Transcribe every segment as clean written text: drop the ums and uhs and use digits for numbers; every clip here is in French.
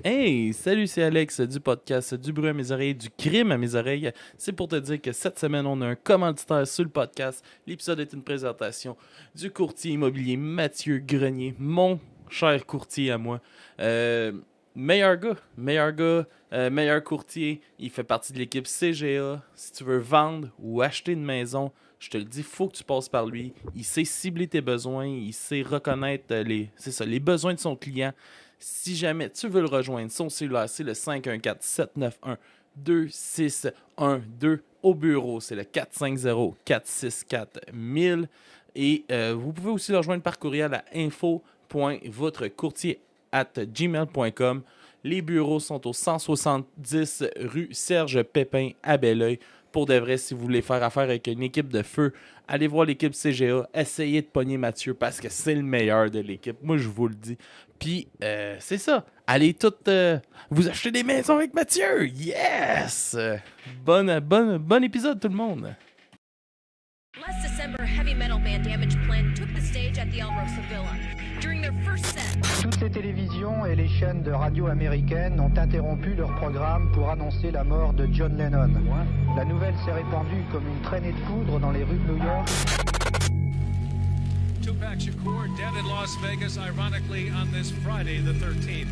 Hey, salut, c'est Alex du podcast Du bruit à mes oreilles, du crime à mes oreilles. C'est pour te dire que cette semaine, on a un commanditaire sur le podcast. L'épisode est une présentation du courtier immobilier Mathieu Grenier, mon cher courtier à moi. Euh, meilleur courtier. Il fait partie de l'équipe CGA. Si tu veux vendre ou acheter une maison, je te le dis, faut que tu passes par lui. Il sait cibler tes besoins, il sait reconnaître les besoins de son client. Si jamais tu veux le rejoindre, son cellulaire, c'est le 514-791-2612. Au bureau, c'est le 450-464-1000. Et vous pouvez aussi le rejoindre par courriel à info.votrecourtier@gmail.com. Les bureaux sont au 170 rue Serge Pépin à Belleuil. Pour de vrai, si vous voulez faire affaire avec une équipe de feu, allez voir l'équipe CGA. Essayez de pogner Mathieu parce que c'est le meilleur de l'équipe. Moi, je vous le dis. Puis, c'est ça. Allez toutes vous acheter des maisons avec Mathieu. Yes! Bon épisode, tout le monde. Last December, heavy metal band Damage Plan took the stage at the El Rosa Villa. During their first set, Toutes les télévisions et les chaînes de radio américaines ont interrompu leur programme pour annoncer la mort de John Lennon. La nouvelle s'est répandue comme une traînée de poudre dans les rues de New York. Tupac Shakur dead in Las Vegas, ironically, on this Friday, the 13th.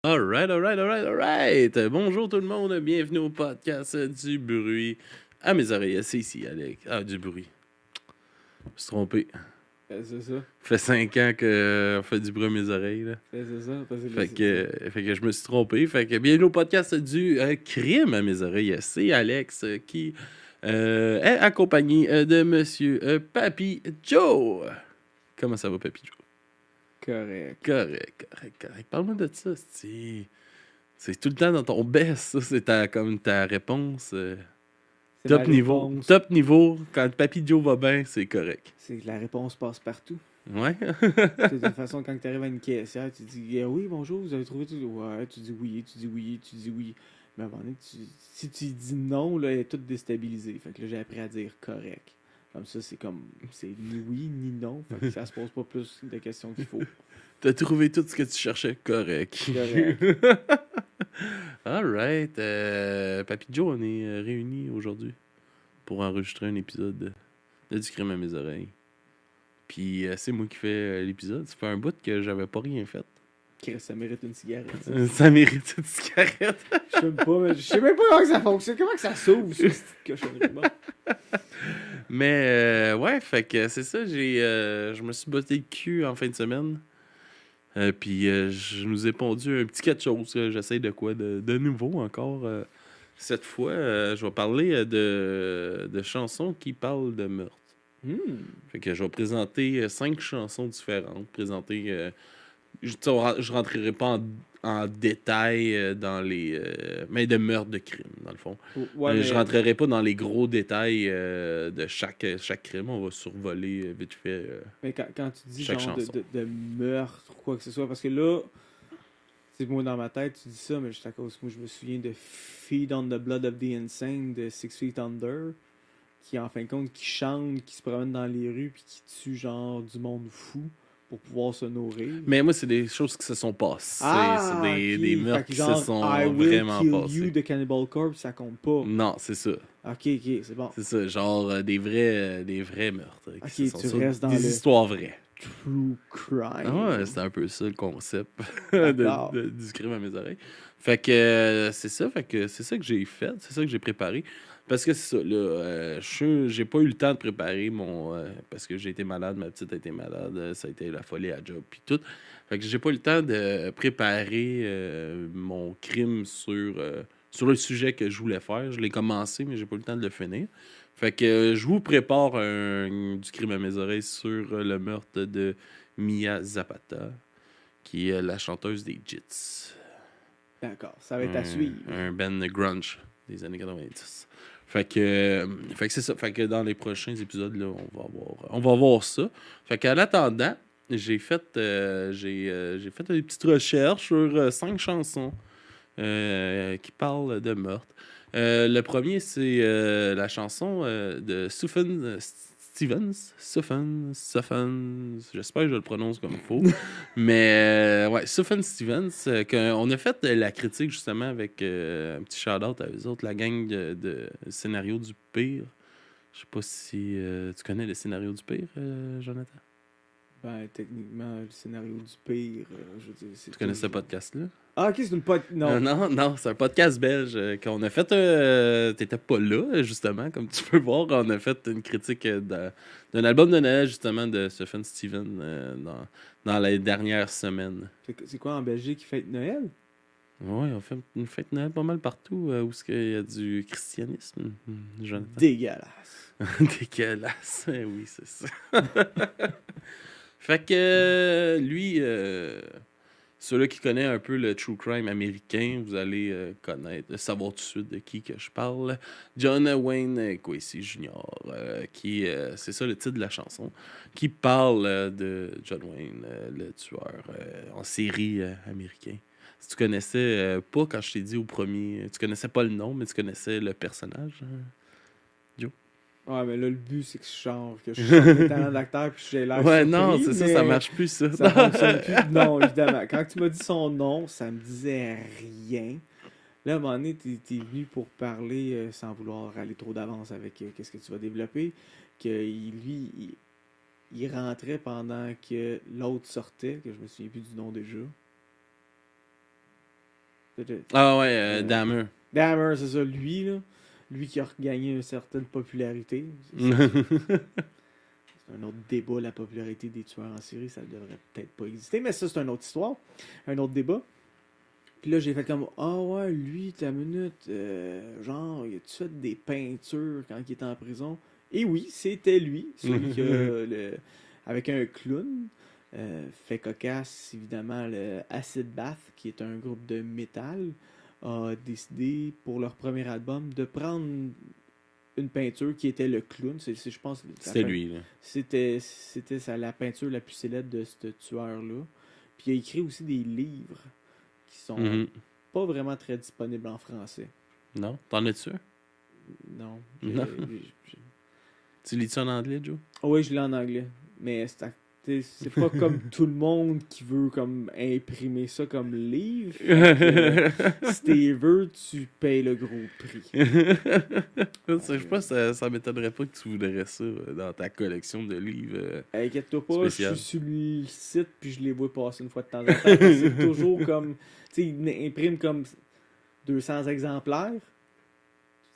Alright. Bonjour tout le monde, bienvenue au podcast du bruit à mes oreilles. C'est ici, Alex. Ah, du bruit. Je me suis trompé. C'est ça. Ça fait 5 ans qu'on fait du bruit à mes oreilles, là. C'est ça. Parce que Fait que je me suis trompé. Fait que bienvenue au podcast du crime à mes oreilles. C'est Alex qui est accompagné de monsieur Papy Joe. Comment ça va, Papy Joe? Correct. Parle-moi de ça, c'est tout le temps dans ton baisse, ça. C'est comme ta réponse. c'est Top la niveau. réponse. Top niveau. Quand Papy Joe va bien, c'est correct. C'est que la réponse passe partout. Ouais. De toute façon, quand tu arrives à une caissière, tu dis oui, bonjour, vous avez trouvé tout. Ouais, tu dis oui. Mais à un moment donné, si tu dis non, là, elle est toute déstabilisée. Fait que là, j'ai appris à dire correct. Comme ça, c'est ni oui ni non. Fait que ça se pose pas plus de questions qu'il faut. T'as trouvé tout ce que tu cherchais. Correct. Correct. Alright. Papy Joe, on est réunis aujourd'hui pour enregistrer un épisode de Du crime à mes oreilles. Puis c'est moi qui fais l'épisode. Ça fait un bout que j'avais pas rien fait. Chris, ça mérite une cigarette. Ça. Ça mérite une cigarette. Je sais même pas comment ça fonctionne. Comment que ça s'ouvre, ce petit cochonnerie. Bon. Mais ouais, fait que c'est ça. Je me suis botté le cul en fin de semaine. Puis je nous ai pondu un petit quelque chose. J'essaie de quoi de nouveau encore. Cette fois, je vais parler de chansons qui parlent de meurtre. Fait que je vais présenter 5 chansons différentes. Je rentrerai pas en détail dans les... mais de meurtre, de crime, dans le fond. Ouais, Je rentrerai pas dans les gros détails de chaque crime. On va survoler vite fait. Mais quand tu dis Chaque genre chanson. de meurtre ou quoi que ce soit, parce que là, c'est moi dans ma tête, tu dis ça, mais juste à cause que moi je me souviens de Feed on the Blood of the Insane de Six Feet Under, qui en fin de compte, qui chante, qui se promène dans les rues, puis qui tue genre du monde fou pour pouvoir se nourrir. Mais moi, c'est des choses qui se sont passées. C'est des ok. meurtres Fait que qui genre, se sont I will vraiment kill passés. you de Cannibal Corpse, ça compte pas. Non, c'est ça. Ok, c'est bon. C'est ça. Genre des vrais meurtres. Ok, qui sont tu sur restes dans des le- histoires vraies. True crime. Ah ouais, c'est un peu ça le concept D'accord. du crime à mes oreilles. Fait que c'est ça. Fait que c'est ça que j'ai fait. C'est ça que j'ai préparé. Parce que c'est ça, là, j'ai pas eu le temps de préparer mon... parce que j'ai été malade, ma petite a été malade, ça a été la folie à job, puis tout. Fait que j'ai pas eu le temps de préparer mon crime sur le sujet que je voulais faire. Je l'ai commencé, mais j'ai pas eu le temps de le finir. Fait que je vous prépare du crime à mes oreilles sur le meurtre de Mia Zapata, qui est la chanteuse des Jits. D'accord, ça va être à suivre. Un band grunge des années 90. Fait que c'est ça. Fait que dans les prochains épisodes, là, on va voir ça. Fait qu'en attendant, j'ai fait des petites recherches sur 5 chansons qui parlent de meurtre. Le premier, c'est la chanson de Stephen Sufjan Stevens, j'espère que je le prononce comme il faut. Mais ouais, Sufjan Stevens, on a fait la critique justement avec un petit shout-out à eux autres, la gang de Scénario du Pire. Je sais pas si tu connais le Scénario du Pire, Jonathan? Ben, techniquement, le scénario du pire, je veux dire, c'est... Tu connais ce podcast-là? Ah, ok, c'est une non. Non, c'est un podcast belge qu'on a fait. T'étais pas là, justement, comme tu peux voir. On a fait une critique d'un album de Noël, justement, de Sufjan Stevens dans les dernières semaines. C'est quoi en Belgique qui fête Noël? Oui, on fait une fête Noël pas mal partout où il y a du christianisme. Jonathan. Dégueulasse. Dégueulasse, oui, c'est ça. Fait que lui, ceux-là qui connaissent un peu le true crime américain, vous allez savoir tout de suite de qui que je parle. John Wayne Gacy Jr., qui, c'est ça le titre de la chanson, qui parle de John Wayne, le tueur en série américain. Si tu connaissais pas, quand je t'ai dit au premier, tu connaissais pas le nom, mais tu connaissais le personnage, Joe? Ouais, mais là, le but, c'est que je change, que je change mes talents d'acteur puis j'ai l'air Ouais, surpris, non, c'est ça, ça marche plus, ça. Ça fonctionne plus. Non, évidemment. Quand tu m'as dit son nom, ça me disait rien. Là, à un moment donné, t'es venu pour parler, sans vouloir aller trop d'avance avec qu'est-ce que tu vas développer, que lui, il rentrait pendant que l'autre sortait, que je me souviens plus du nom déjà. Ah ouais, Dahmer. Dahmer, c'est ça, lui, là. Lui qui a regagné une certaine popularité. C'est un autre débat, la popularité des tueurs en série, ça ne devrait peut-être pas exister, mais ça, c'est une autre histoire, un autre débat. Puis là, j'ai fait comme, ah ouais, lui, ta minute, genre, il a-tu fait des peintures quand il était en prison? Et oui, c'était lui, celui qui a avec un clown. Fait cocasse, évidemment, le Acid Bath, qui est un groupe de métal, a décidé pour leur premier album de prendre une peinture qui était le clown. Je pense c'était lui, là. C'était la peinture la plus célèbre de ce tueur-là. Puis il a écrit aussi des livres qui sont pas vraiment très disponibles en français. Non? T'en es-tu? Non. Tu lis-tu en anglais, Joe? Oui, je lis en anglais. Mais c'est pas comme tout le monde qui veut comme imprimer ça comme livre. Si t'es veux, tu payes le gros prix. Je pense que ça m'étonnerait pas que tu voudrais ça dans ta collection de livres. Inquiète-toi pas, spécial. je suis sur le site puis je les vois passer une fois de temps en temps. C'est toujours comme... Tu sais, ils impriment comme 200 exemplaires.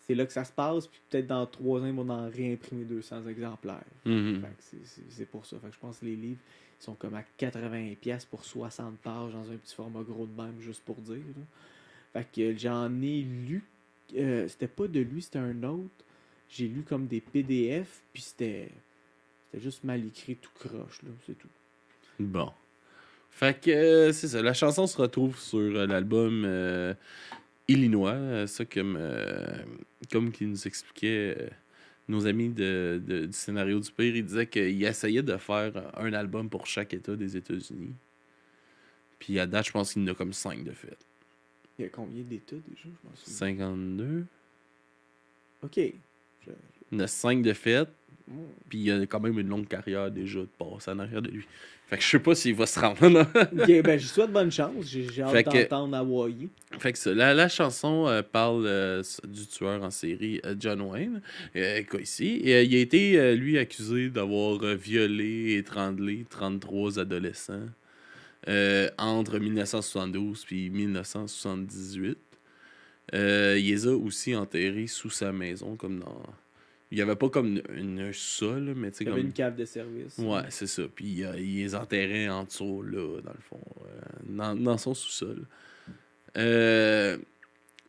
C'est là que ça se passe, puis peut-être dans 3 ans, ils vont en réimprimer 200 exemplaires. Fait que c'est pour ça. Fait que je pense que les livres ils sont comme à 80$ pour 60 pages dans un petit format gros de même, juste pour dire. Là. Fait que j'en ai lu. C'était pas de lui, c'était un autre. J'ai lu comme des PDF, puis c'était juste mal écrit tout croche, là, c'est tout. Bon. Fait que c'est ça. La chanson se retrouve sur l'album Illinois, ça comme qu'ils nous expliquaient nos amis du Scénario du Pire, ils disaient qu'ils essayaient de faire un album pour chaque État des États-Unis. Puis à date, je pense qu'il y en a comme 5 de fait. Il y a combien d'États déjà? Je m'en souviens. 52. Ok. Il y en a 5 de fait. Puis il y a quand même une longue carrière déjà de passer en arrière de lui. Fait que je sais pas s'il va se rendre là. Ok, ben je souhaite bonne chance. J'ai hâte d'entendre Hawaii. Fait que ça, la chanson parle du tueur en série John Wayne Gacy. Il a été, lui, accusé d'avoir violé et étranglé 33 adolescents entre 1972 puis 1978. Il les a aussi enterrés sous sa maison, comme dans... Il n'y avait pas comme une sol, mais tu sais, Il y comme... avait une cave de service. Ouais, c'est ça. Puis il les enterrait en dessous, là, dans le fond, dans son sous-sol.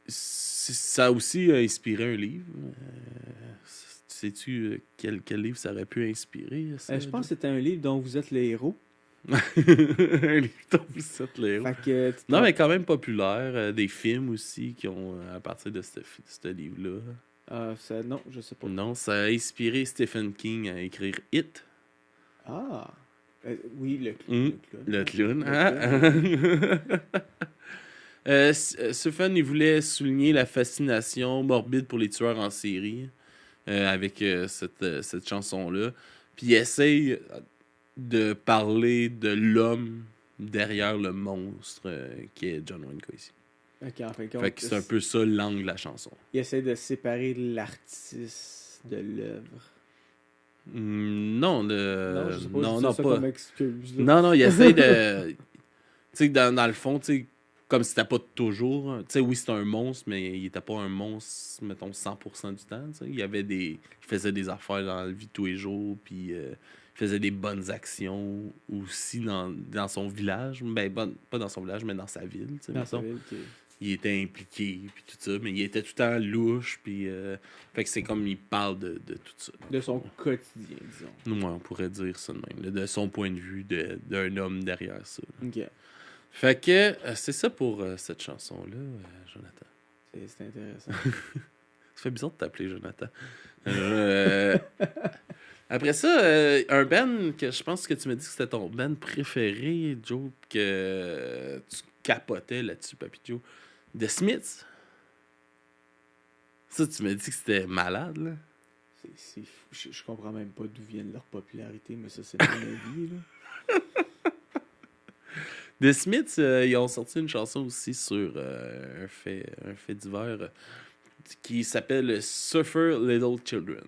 Ça a aussi inspiré un livre. Sais-tu quel livre ça aurait pu inspirer? Ça, je pense que c'était un livre dont vous êtes les héros. Un livre dont vous êtes les héros. Fait que, non, mais quand même populaire. Des films aussi qui ont, à partir de ce livre-là. Non, je sais pas. Non, ça a inspiré Stephen King à écrire It. Ah! Oui, le clown. Le clown. Stephen, il voulait souligner la fascination morbide pour les tueurs en série. avec cette chanson-là. Puis il essaye de parler de l'homme derrière le monstre qui est John Wayne Gacy. Ok, en fin de compte, Fait que c'est un peu ça l'angle de la chanson. il essaie de séparer l'artiste de l'œuvre. Non, Non, je sais pas, je non, dis non, ça pas. comme excuse. là. Non, il essaie de. Tu sais, dans le fond, tu sais, comme c'était pas toujours. Tu sais, oui, c'était un monstre, mais il était pas un monstre, mettons, 100% du temps. Tu sais. Il faisait des affaires dans la vie de tous les jours, puis il faisait des bonnes actions aussi dans son village. Ben, pas dans son village, mais dans sa ville. Tu sais, Dans sa mettons. ville, ok. Il était impliqué, puis tout ça, mais il était tout le temps louche, puis. Fait que c'est comme il parle de tout ça. De son quotidien, disons. Moi, on pourrait dire ça de même, là, de son point de vue d'un homme derrière ça. Ok. Fait que c'est ça pour cette chanson-là, Jonathan. C'est intéressant. Ça fait bizarre de t'appeler Jonathan. Après ça, un band que je pense que tu m'as dit que c'était ton band préféré, Joe, que tu capotais là-dessus, Papy Joe. The Smiths. Ça, tu m'as dit que c'était malade, là. C'est fou. Je comprends même pas d'où viennent leur popularité, mais ça, c'est mon avis, là. The Smiths, ils ont sorti une chanson aussi sur un fait divers qui s'appelle Suffer Little Children,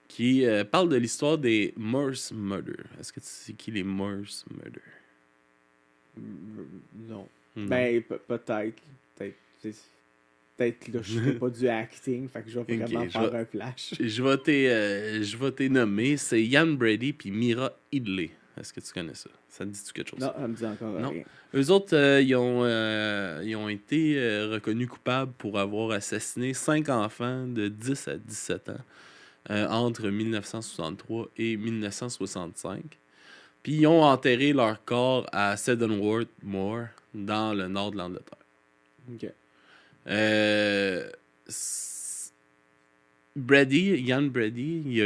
qui parle de l'histoire des Morse Murder. Est-ce que tu sais qui les Morse Murder? Non. Non. Ben, peut-être. Peut-être que là, je fais pas du acting, fait que je vais vraiment je faire vais- un flash. Je vais te nommer. C'est Ian Brady puis Mira Idley. Est-ce que tu connais ça? Ça te dit-tu quelque chose? Non, elle me dit encore Non. rien. Eux autres, ils ont été reconnus coupables pour avoir assassiné 5 enfants de 10 à 17 ans entre 1963 et 1965. Puis ils ont enterré leur corps à Sedenworth Moor, dans le nord de l'Angleterre. Ok. Ian Brady, il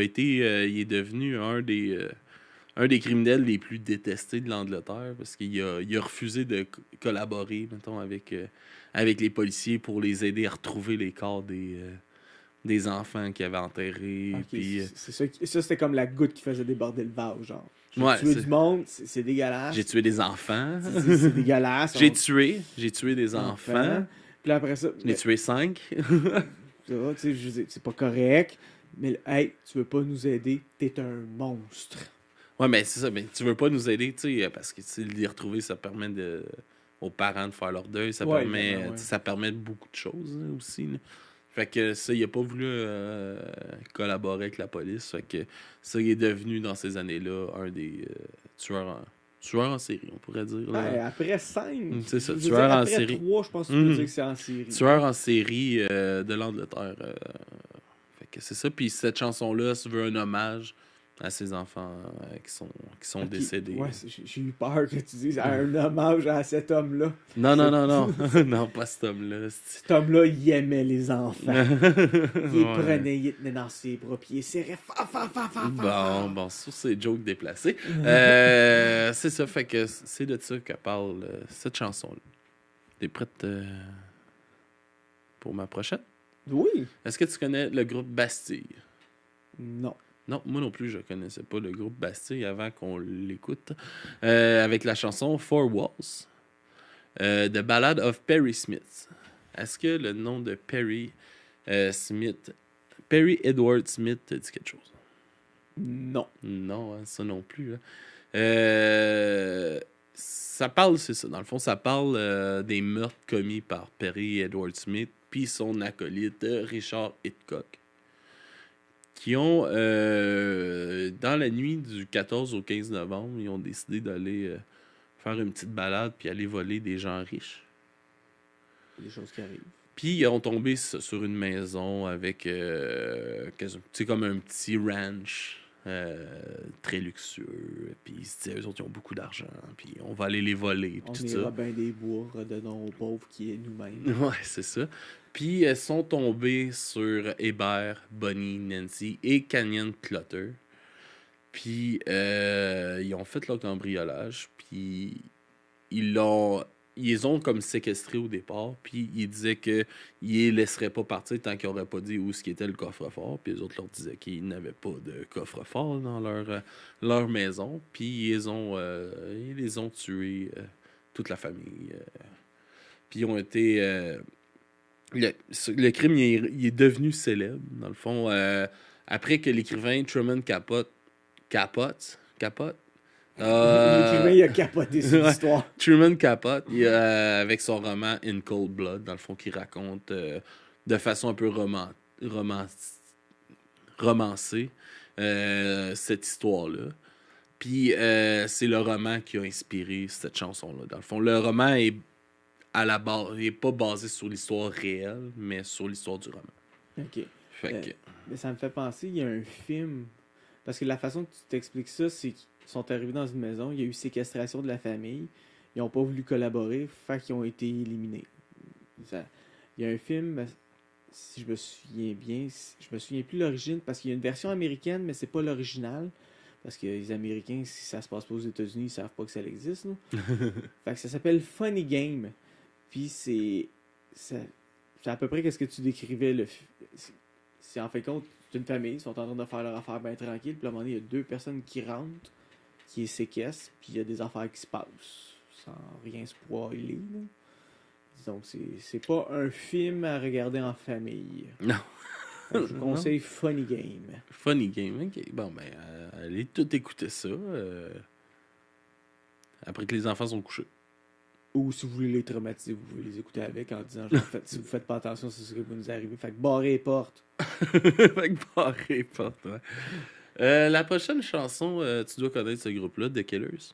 est devenu un des criminels les plus détestés de l'Angleterre parce qu'il a refusé de collaborer, mettons, avec les policiers pour les aider à retrouver les corps des enfants qu'ils avaient enterrés. Ok, Puis, ça, c'était comme la goutte qui faisait déborder le vase, genre. J'ai Ouais, tué c'est- du monde, c'est dégueulasse. j'ai tué des enfants. C'est dégueulasse. J'ai tué des enfants. Puis là, après ça, J'en ai tué 5. ça va, tu sais, je veux dire, c'est pas correct. Mais, hey, tu veux pas nous aider, t'es un monstre. Ouais, mais c'est ça. Mais tu veux pas nous aider, tu sais, parce que tu sais, les retrouver, ça permet aux parents de faire leur deuil. Ça Ouais, permet, évidemment, ouais. tu sais, ça permet beaucoup de choses là, aussi. Là. Fait que ça, il a pas voulu collaborer avec la police. Fait que ça, il est devenu dans ces années-là un des tueurs en série, on pourrait dire. Là. Ouais, après 5, C'est ça, tueur en série. Après 3, je pense que tu peux dire que c'est en série. Tueur en série de l'Angleterre. Fait que c'est ça. Puis cette chanson-là, ça veut un hommage à ces enfants qui sont Ok, décédés. Ouais, j'ai eu peur que tu dises un hommage à cet homme-là. Non. Non, pas cet homme-là. Cet homme-là, il aimait les enfants. Il les Ouais. prenait, il les tenait dans ses bras, puis il les serrait fort. Bon, ça, c'est joke déplacé. C'est ça, fait que c'est de ça que parle cette chanson-là. T'es prête pour ma prochaine? Oui. Est-ce que tu connais le groupe Bastille? Non. Non, moi non plus, je connaissais pas le groupe Bastille avant qu'on l'écoute. Avec la chanson Four Walls, The Ballad of Perry Smith. Est-ce que le nom de Perry Edward Smith te dit quelque chose? Non. Non, hein, ça non plus. Hein. Ça parle, c'est ça. Dans le fond, ça parle des meurtres commis par Perry Edward Smith puis son acolyte Richard Hitchcock, qui ont, dans la nuit du 14 au 15 novembre, ils ont décidé d'aller faire une petite balade puis aller voler des gens riches. Des choses qui arrivent. Puis ils ont tombé sur une maison avec, c'est comme un petit ranch très luxueux. Puis ils se disaient, eux autres, ils ont beaucoup d'argent. Puis on va aller les voler. Puis On tout est ça. Robin des Bois, redonnons aux pauvres qui est nous-mêmes. Ouais, c'est ça. Puis elles sont tombées sur Hébert, Bonnie, Nancy et Canyon Clutter. Puis ils ont fait leur cambriolage. Puis ils l'ont ils les ont comme séquestrés au départ, puis ils disaient qu'ils les laisseraient pas partir tant qu'ils n'auraient pas dit où ce qui était le coffre-fort, puis les autres leur disaient qu'ils n'avaient pas de coffre-fort dans leur maison, puis ils les ont tués, toute la famille. Puis ils ont été... le crime, il est devenu célèbre, dans le fond, après que l'écrivain Truman Capote, L'écrivain, il a capoté sur ouais. l'histoire. Truman Capote, avec son roman In Cold Blood, dans le fond, qui raconte de façon un peu romancée cette histoire-là. Puis c'est le roman qui a inspiré cette chanson-là. Dans le fond, le roman est à la base, il n'est pas basé sur l'histoire réelle, mais sur l'histoire du roman. OK. Fait que... Mais ça me fait penser, il y a un film... Parce que la façon que tu t'expliques ça, c'est qu'ils sont arrivés dans une maison, il y a eu séquestration de la famille, ils n'ont pas voulu collaborer, fait qu'ils ont été éliminés. Il y a un film, si je me souviens bien, je me souviens plus l'origine, parce qu'il y a une version américaine, mais c'est pas l'original. Parce que les Américains, si ça se passe pas aux États-Unis, ils savent pas que ça existe. Fait que ça s'appelle Funny Game. Puis c'est à peu près ce que tu décrivais. C'est en fait compte, c'est une famille, ils sont en train de faire leur affaire bien tranquille. Puis à un moment donné, il y a deux personnes qui rentrent, qui les séquestrent, puis il y a des affaires qui se passent, sans rien spoiler. Donc c'est pas un film à regarder en famille. Non. Donc, je conseille Funny Game. Funny Game, ok. Bon, ben, allez tout écouter ça. Après que les enfants sont couchés. Ou si vous voulez les traumatiser, vous pouvez les écouter avec en disant genre, si vous faites pas attention, c'est ce qui va nous arriver. Fait que barrez les portes. Fait que barrez les portes, ouais. La prochaine chanson, tu dois connaître ce groupe-là, The Killers.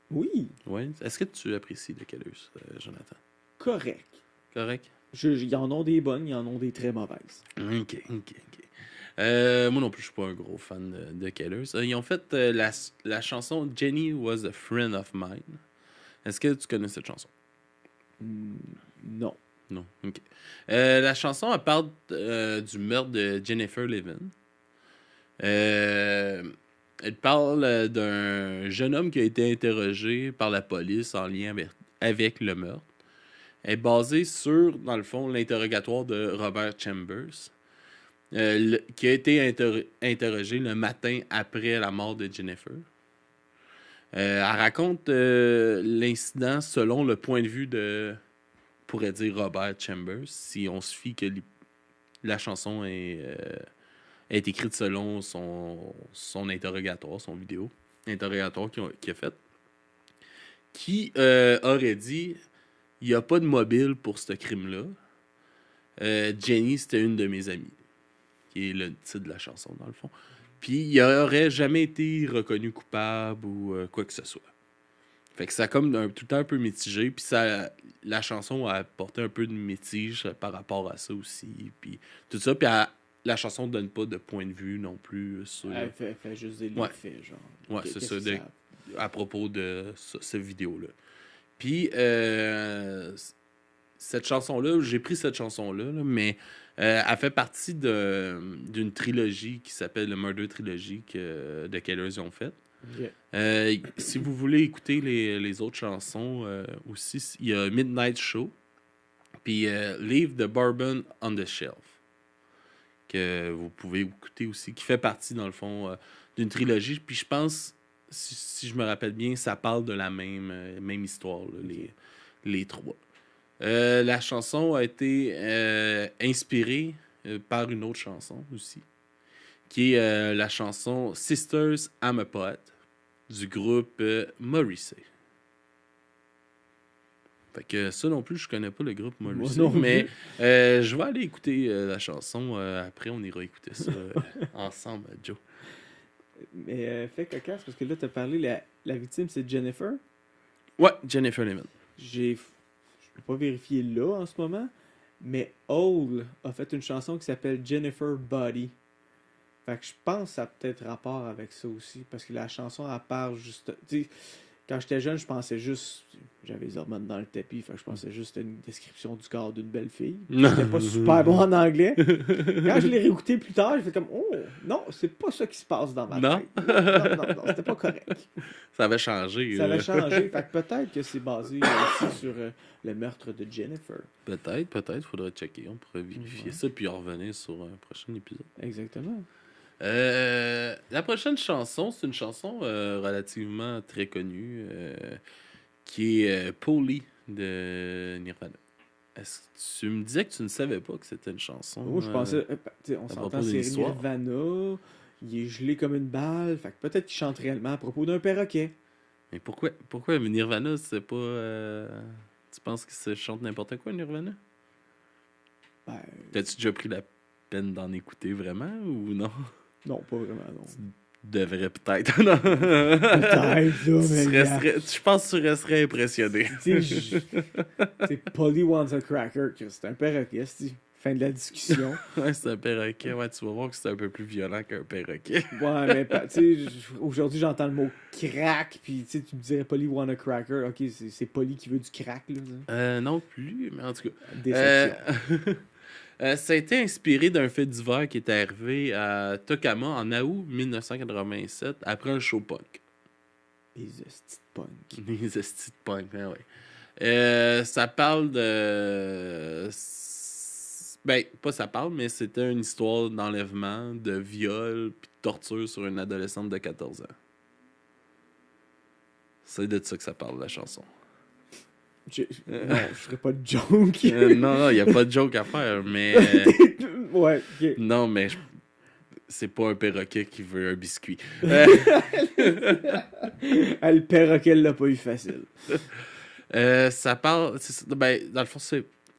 Oui. Ouais. Est-ce que tu apprécies The Killers, Jonathan? Correct. Correct? Ils en ont des bonnes, ils en ont des très mauvaises. Ok. Moi non plus, je suis pas un gros fan de Killers. Ils ont fait la chanson Jenny Was a Friend of Mine. Est-ce que tu connais cette chanson? Non. Non, ok. La chanson, elle parle du meurtre de Jennifer Levin. Elle parle d'un jeune homme qui a été interrogé par la police en lien avec le meurtre. Elle est basée sur, dans le fond, l'interrogatoire de Robert Chambers, qui a été interrogé le matin après la mort de Jennifer. Elle raconte l'incident selon le point de vue de, on pourrait dire, Robert Chambers, si on se fie que la chanson est écrite selon son interrogatoire, son vidéo interrogatoire qu'il a fait, qui aurait dit « Il n'y a pas de mobile pour ce crime-là. Jenny, c'était une de mes amies. » Qui est le titre de la chanson, dans le fond. Puis, il n'aurait jamais été reconnu coupable ou quoi que ce soit. Fait que ça a comme tout le temps un peu mitigé. Puis, la chanson a apporté un peu de mitige par rapport à ça aussi. Puis, tout ça. Puis, la chanson ne donne pas de point de vue non plus sur... Elle fait juste des faits, genre. Ouais, c'est ça. À propos de cette vidéo-là. Puis, cette chanson-là, j'ai pris cette chanson-là, mais elle fait partie d'une trilogie qui s'appelle le Murder Trilogy que The Killers ont fait. Okay. Si vous voulez écouter les autres chansons aussi, il y a Midnight Show, puis Leave the Bourbon on the Shelf, que vous pouvez écouter aussi, qui fait partie, dans le fond, d'une trilogie. Puis je pense, si je me rappelle bien, ça parle de la même histoire, là, les trois. La chanson a été inspirée par une autre chanson aussi, qui est la chanson Sisters I'm a Poet du groupe Morrissey. Fait que ça non plus, je connais pas le groupe Morrissey, mais je vais aller écouter la chanson. Après, on ira écouter ça ensemble, Joe. Mais fait cocasse, parce que là, tu as parlé, la victime, c'est Jennifer? Ouais, Jennifer Levin. Je peux pas vérifier là en ce moment, mais Hole a fait une chanson qui s'appelle Jennifer Body. Fait que je pense que ça a peut-être rapport avec ça aussi, parce que la chanson, elle parle juste... Quand j'étais jeune, je pensais juste... J'avais les hormones dans le tapis, fait que je pensais juste à une description du corps d'une belle fille. J'étais pas super bon en anglais. Quand je l'ai réécouté plus tard, j'ai fait comme « Oh, non, c'est pas ça qui se passe dans ma Non? tête. Non, c'était pas correct. » Ça avait changé. Ça avait changé, fait que peut-être que c'est basé aussi sur le meurtre de Jennifer. Peut-être, faudrait checker. On pourrait vérifier ça puis en revenir sur un prochain épisode. Exactement. La prochaine chanson, c'est une chanson relativement très connue qui est Polly de Nirvana. Est-ce que tu me disais que tu ne savais pas que c'était une chanson? Moi, je pensais, on à s'entend, propos d'une c'est histoire. Nirvana, il est gelé comme une balle, fait que peut-être qu'il chante réellement à propos d'un perroquet. Mais pourquoi Nirvana, c'est pas... Tu penses qu'il se chante n'importe quoi, Nirvana? Ben, T'as-tu déjà pris la peine d'en écouter vraiment ou non? non, pas vraiment, non. Devrais peut-être. Non. Peut-être, là, mais... Je pense que tu resterais impressionné. Tu sais, Polly wants a cracker, que c'est un perroquet, c'est fin de la discussion. Ouais, c'est un perroquet. Ouais, tu vas voir que c'est un peu plus violent qu'un perroquet. Ouais, mais tu sais, aujourd'hui j'entends le mot crack, puis tu sais, tu me dirais Polly want a cracker, ok, c'est Polly qui veut du crack, là. Non plus, mais en tout cas. Déception. Ça a été inspiré d'un fait divers qui est arrivé à Tokama en août 1987 après un show punk. Les hosties de punk. Les estis de punk, hein, ouais. Ça parle de... Ben, pas ça parle, mais c'était une histoire d'enlèvement, de viol, puis de torture sur une adolescente de 14 ans. C'est de ça que ça parle, la chanson. Non, je ferais pas de joke. Non, il n'y a pas de joke à faire, mais... Ouais, ok. Non, mais c'est pas un perroquet qui veut un biscuit. Le perroquet l'a pas eu facile. Ça parle... Ben, dans le fond,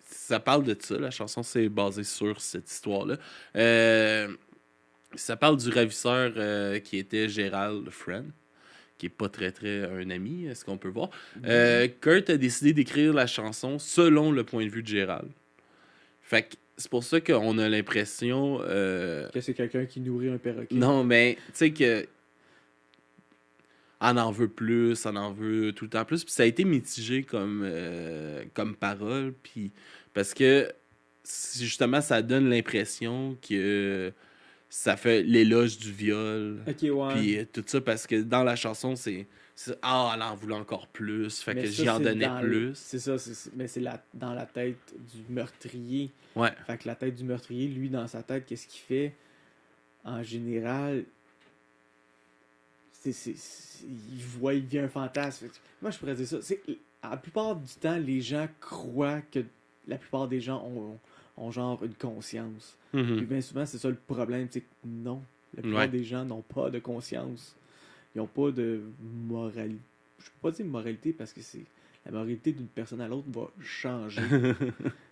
ça parle de ça. La chanson, c'est basé sur cette histoire-là. Ça parle du ravisseur qui était Gérald Friend, qui est pas très un ami, est-ce qu'on peut voir. Kurt a décidé d'écrire la chanson selon le point de vue de Gérald. Fait que c'est pour ça qu'on a l'impression... Que c'est quelqu'un qui nourrit un perroquet. Non, mais tu sais que... On en veut plus, on en veut tout le temps plus. Puis ça a été mitigé comme parole. Puis parce que justement, ça donne l'impression que ça fait l'éloge du viol. Ok, ouais. Puis tout ça, parce que dans la chanson, c'est ah, elle en voulait encore plus. Fait Mais que ça, j'y en c'est donnais dans plus. C'est ça, mais c'est dans la tête du meurtrier. Ouais. Fait que la tête du meurtrier, lui, dans sa tête, qu'est-ce qu'il fait? En général, il vit un fantasme. Moi, je pourrais dire ça. La plupart du temps, les gens croient que la plupart des gens ont genre une conscience. Mhm. Puis bien souvent, c'est ça le problème, c'est que non. La plupart des gens n'ont pas de conscience. Ils n'ont pas de moralité. Je peux pas dire moralité parce que la moralité d'une personne à l'autre va changer.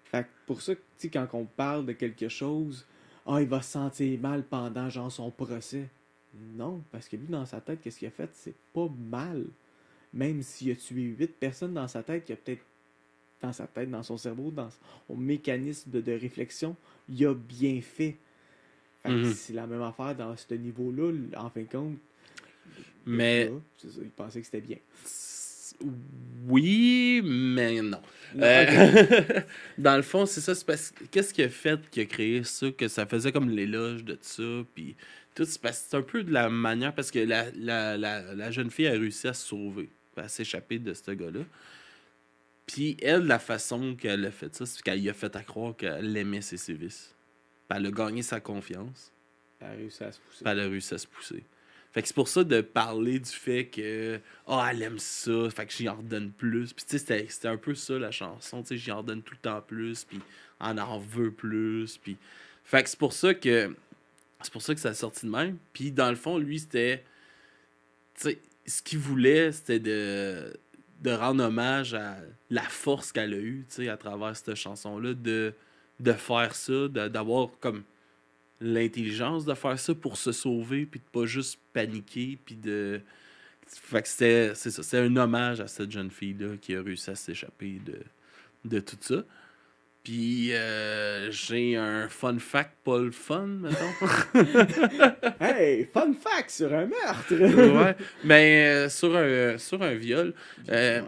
Fait que pour ça, tu sais, quand on parle de quelque chose, il va se sentir mal pendant genre son procès. Non, parce que lui, dans sa tête, qu'est-ce qu'il a fait? C'est pas mal. Même s'il a tué 8 personnes dans sa tête, il a peut-être dans sa tête, dans son cerveau, dans son mécanisme de réflexion, il a bien fait. Fait que c'est la même affaire dans ce niveau-là, en fin de compte. Mais... C'est ça, il pensait que c'était bien. Oui, mais non. Dans le fond, c'est ça. C'est parce qu'est-ce qui a fait qui a créé ça, que ça faisait comme l'éloge de ça, puis tout. C'est parce que c'est un peu de la manière, parce que la jeune fille a réussi à se sauver, à s'échapper de ce gars-là. Puis elle, la façon qu'elle a fait ça, c'est qu'elle y a fait à croire qu'elle aimait ses sévices. Puis elle a gagné sa confiance. Elle a réussi à se pousser. Puis elle a réussi à se pousser. Fait que c'est pour ça de parler du fait que elle aime ça, fait que j'y en redonne plus. Puis tu sais, c'était un peu ça la chanson, tu sais, j'y en redonne tout le temps plus, puis on en veut plus, puis fait que c'est pour ça que ça a sorti de même. Puis dans le fond, lui, c'était, tu sais, ce qu'il voulait, c'était de rendre hommage à la force qu'elle a eue, tu sais, à travers cette chanson-là, de faire ça, d'avoir comme l'intelligence de faire ça pour se sauver, puis de pas juste paniquer, puis de... Fait que c'est ça, c'est un hommage à cette jeune fille-là qui a réussi à s'échapper de tout ça. Puis j'ai un fun fact, pas le fun, mettons. Hey, fun fact sur un meurtre! Ouais, mais sur un viol. Ouais.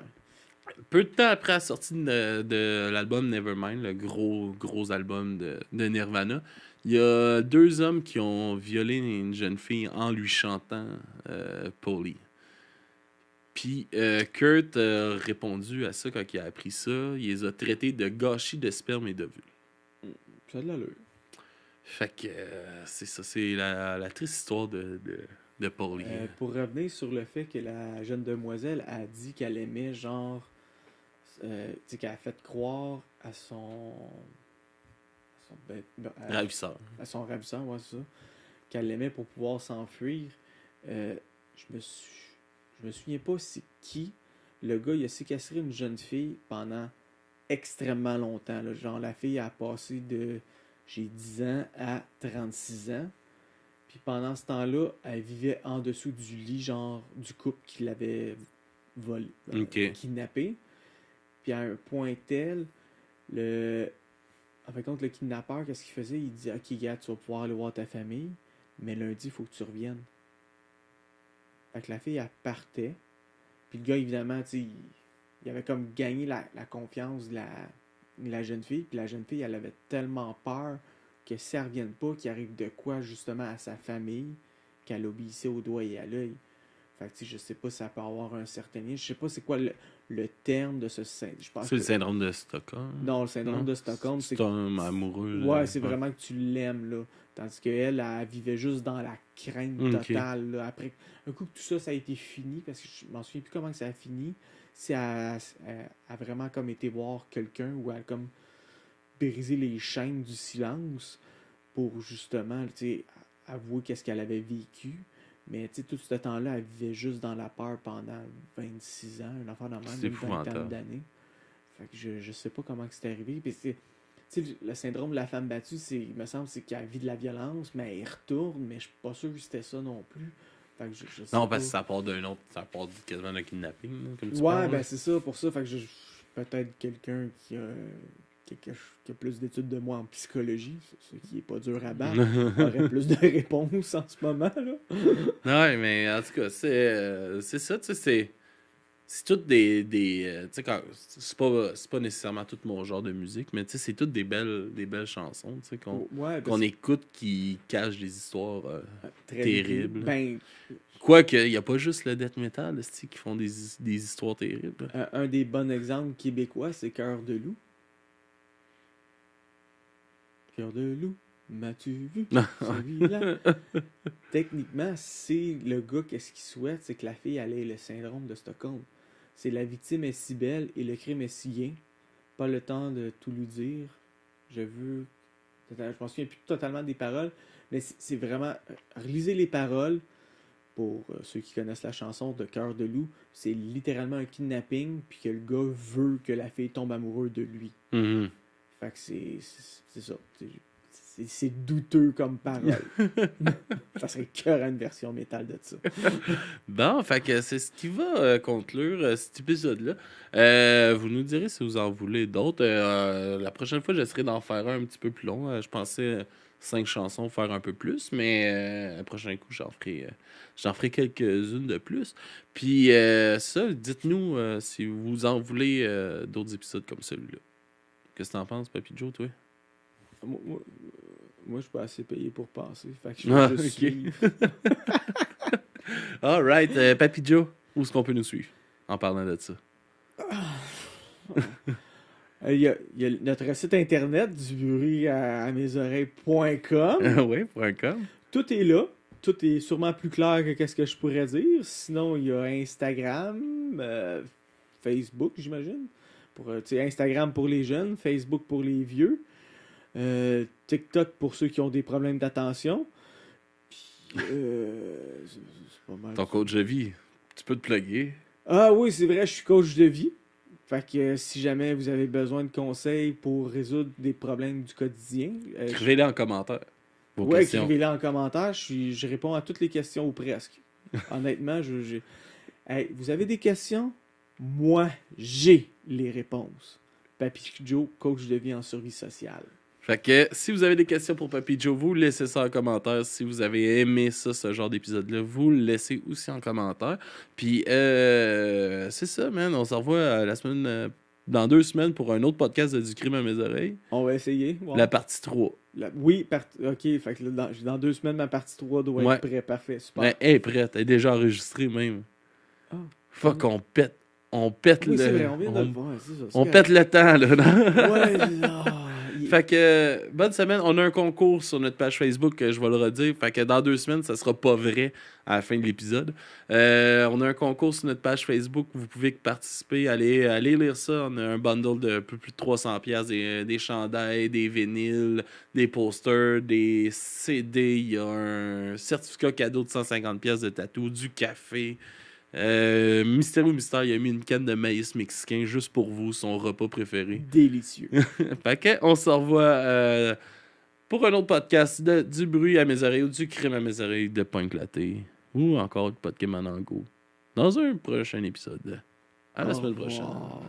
Peu de temps après la sortie de l'album Nevermind, le gros album de Nirvana, il y a 2 hommes qui ont violé une jeune fille en lui chantant Polly. Puis Kurt a répondu à ça quand il a appris ça. Il les a traités de gâchis de sperme et d'ovules. Ça a de l'allure. Fait que c'est ça, c'est la triste histoire de Polly. Pour revenir sur le fait que la jeune demoiselle a dit qu'elle aimait genre... tu sais, qu'elle a fait croire à son Ravisseur. à son ravisseur, ouais, c'est ça, qu'elle l'aimait pour pouvoir s'enfuir. Je me souviens pas c'est qui. Le gars, il a séquestré une jeune fille pendant extrêmement longtemps. Là. Genre, la fille a passé de j'ai 10 ans à 36 ans. Puis pendant ce temps-là, elle vivait en dessous du lit, genre, du couple qui l'avait volé, kidnappé. Puis à un point tel, en fait, contre le kidnappeur, qu'est-ce qu'il faisait? Il dit, OK, gars, tu vas pouvoir aller voir ta famille, mais lundi, il faut que tu reviennes. Fait que la fille, elle partait. Puis le gars, évidemment, tu sais, il avait comme gagné la confiance de la jeune fille. Puis la jeune fille, elle avait tellement peur que si elle ne revienne pas, qu'il arrive de quoi, justement, à sa famille, qu'elle obéissait au doigt et à l'œil. Fait que, tu sais, je sais pas si ça peut avoir un certain lien. Je sais pas c'est quoi le terme de ce... C'est le syndrome de Stockholm. Non, le syndrome de Stockholm, c'est un amoureux. Ouais, c'est vraiment que tu l'aimes, là. Tandis qu'elle, elle vivait juste dans la crainte totale, là. Après, un coup que tout ça a été fini, parce que je m'en souviens plus comment ça a fini, si elle a vraiment comme été voir quelqu'un, ou elle a comme brisé les chaînes du silence pour justement, tu sais, avouer qu'est-ce qu'elle avait vécu. Mais tu sais, tout ce temps-là, elle vivait juste dans la peur pendant 26 ans, une affaire de même, une vingtaine d'années. Fait que je sais pas comment c'est arrivé. Puis tu sais, le syndrome de la femme battue, il me semble, c'est qu'elle vit de la violence, mais elle retourne, mais je suis pas sûr que c'était ça non plus. Fait que je sais non, pas. parce que ça part d'un autre, ça part quasiment d'un kidnapping, là, comme tu ouais, parles, ben c'est ça, pour ça. Fait que peut-être quelqu'un qui a plus d'études de moi en psychologie, ce qui est pas dur à battre, aurait plus de réponses en ce moment, là. Ouais, mais en tout cas, c'est ça, tu sais, c'est toutes des tu sais, c'est pas nécessairement tout mon genre de musique, mais tu sais, c'est toutes des belles chansons, tu sais, qu'on écoute qui cachent des histoires terribles. Ben, quoique, il n'y a pas juste le death metal, qui font des histoires terribles. Un des bons exemples québécois, c'est Cœur de loup. Cœur de loup, m'as-tu vu? Celui-là. Techniquement, c'est le gars, qu'est-ce qu'il souhaite, c'est que la fille elle ait le syndrome de Stockholm. C'est la victime est si belle et le crime est si gain. Pas le temps de tout lui dire. Je m'en souviens plus totalement des paroles, mais c'est vraiment... Relisez les paroles, pour ceux qui connaissent la chanson de Cœur de loup. C'est littéralement un kidnapping, puis que le gars veut que la fille tombe amoureuse de lui. Mm-hmm. Fait que c'est ça. C'est douteux comme parole. Ça serait cœur une version métal de ça. Bon, fait que c'est ce qui va conclure cet épisode-là. Vous nous direz si vous en voulez d'autres. La prochaine fois, j'essaierai d'en faire un petit peu plus long. Je pensais 5 chansons, faire un peu plus, mais le prochain coup, j'en ferai quelques-unes de plus. Puis ça, dites-nous si vous en voulez d'autres épisodes comme celui-là. Qu'est-ce que t'en penses, Papy Joe, toi? Moi, je suis pas assez payé pour passer. Fait que je vais juste suivre. All right. Papy Joe, où est-ce qu'on peut nous suivre en parlant de ça? Il y a notre site internet du bruit-à-mes-oreilles.com. Oui, .com. Tout est là. Tout est sûrement plus clair que qu'est-ce que je pourrais dire. Sinon, il y a Instagram, Facebook, j'imagine. Instagram pour les jeunes, Facebook pour les vieux. TikTok pour ceux qui ont des problèmes d'attention. Puis, c'est pas mal. Ton coach de vie, tu peux te plugger. Ah oui, c'est vrai, je suis coach de vie. Fait que si jamais vous avez besoin de conseils pour résoudre des problèmes du quotidien, écrivez-les en commentaire. Oui, écrivez-les en commentaire. Je réponds à toutes les questions ou presque. Honnêtement, hey, vous avez des questions? Moi, j'ai les réponses. Papy Joe, coach de vie en survie sociale. Fait que si vous avez des questions pour Papy Joe, vous laissez ça en commentaire. Si vous avez aimé ça, ce genre d'épisode-là, vous le laissez aussi en commentaire. Puis, c'est ça, man. On se revoit la semaine, dans 2 semaines pour un autre podcast de Du crime à mes oreilles. On va essayer. Wow. La partie 3. Oui, ok. Fait que là, dans 2 semaines, ma partie 3 doit être prête. Parfait, super. Mais elle est prête. Elle est déjà enregistrée même. Ah. Fuck, on pète. On pète Oui, le... c'est vrai, on vient de le voir. C'est ça, c'est On correct. pète le temps, là. Ouais, Fait que, bonne semaine. On a un concours sur notre page Facebook, que je vais le redire. Fait que dans 2 semaines, ça sera pas vrai à la fin de l'épisode. On a un concours sur notre page Facebook. Vous pouvez participer. Allez lire ça. On a un bundle de un peu plus de 300$. Des chandails, des vinyles, des posters, des CD. Il y a un certificat cadeau de 150$ de tatou, du café. Mystérieux Mystère, il a mis une canne de maïs mexicain juste pour vous, son repas préféré. Délicieux. Fait que, on se revoit pour un autre podcast de Du bruit à mes oreilles ou Du crime à mes oreilles de Punk Laté ou encore de Podcast Manango dans un prochain épisode. À la semaine prochaine. Revoir.